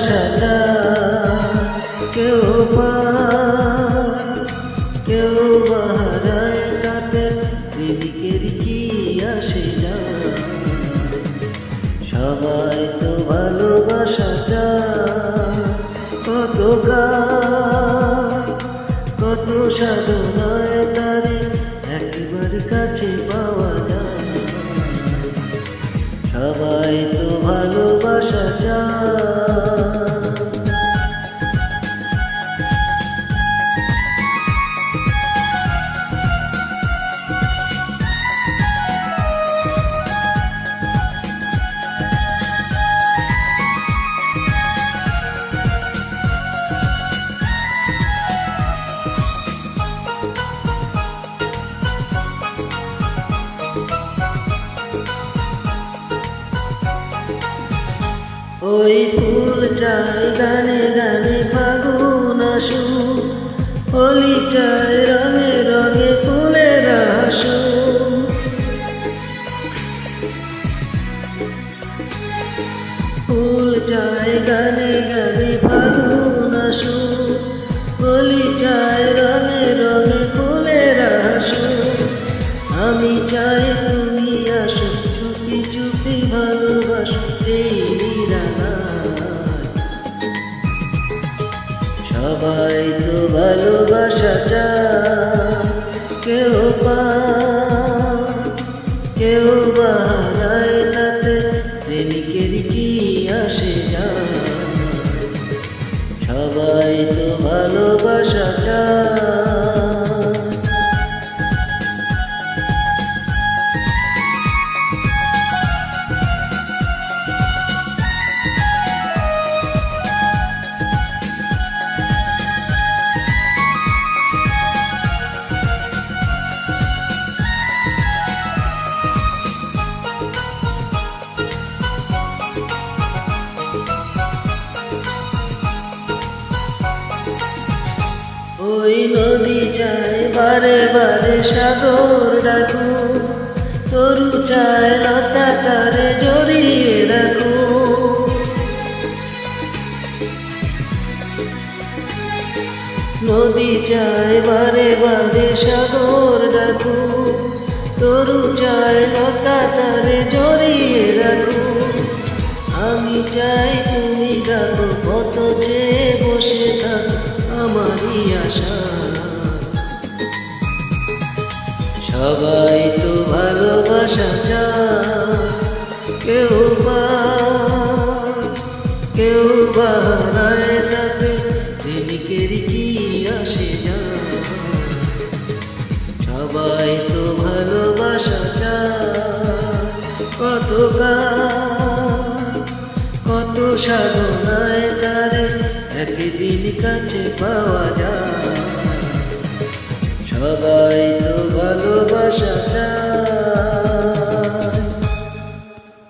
ভালোবাসা চায় কেউ পায় কেউ বাহারায় তাতে প্রেমিকের কি আসে যায়। সবাই তো ভালোবাসা চায় কত গান কত সাধনায় তারে একবার কাছে পাওয়া যায়। সবাই তো ভালোবাসা চায়। ওই ফুল চাই গানে গানে ফাগুন আসু, হোলি চাই রঙে রঙে ফুলের আসু। ফুল চাই গানে গানে ফাগুন আসু, হোলি চাই রঙে রঙে ফুলের আসু। আমি চাই তুমি আসো চুপি চুপি ভালোবাসো সবাই তো ভালোবাসা চায় কেউ পায় কেউ বাহারায় তাতে প্রেমিকের কি আসে যায়। সবাই তো ভালোবাসা চায়। ওই নদী চায় বারে বারে সাগর ডাকু, তরু চায় লতা তারে জড়িয়ে রাখো। নদী চায় বারে বারে সাগর ডাকু, তরু চায় লতা তারে জড়িয়ে রাখো। আমি চাই তুমি ডাকো কত চেয়ে বসে থাকো আমারই আশা। সবাই তো ভালোবাসা চায় কেউ পায় কেউ বাহারায় তাতে প্রেমিকের কি আসে যায়। সবাই তো ভালোবাসা চায় কত গান কত সাধনায় তারে একদিন কাছে পাওয়া যায়। সবাই তো ভালোবাসা চায়।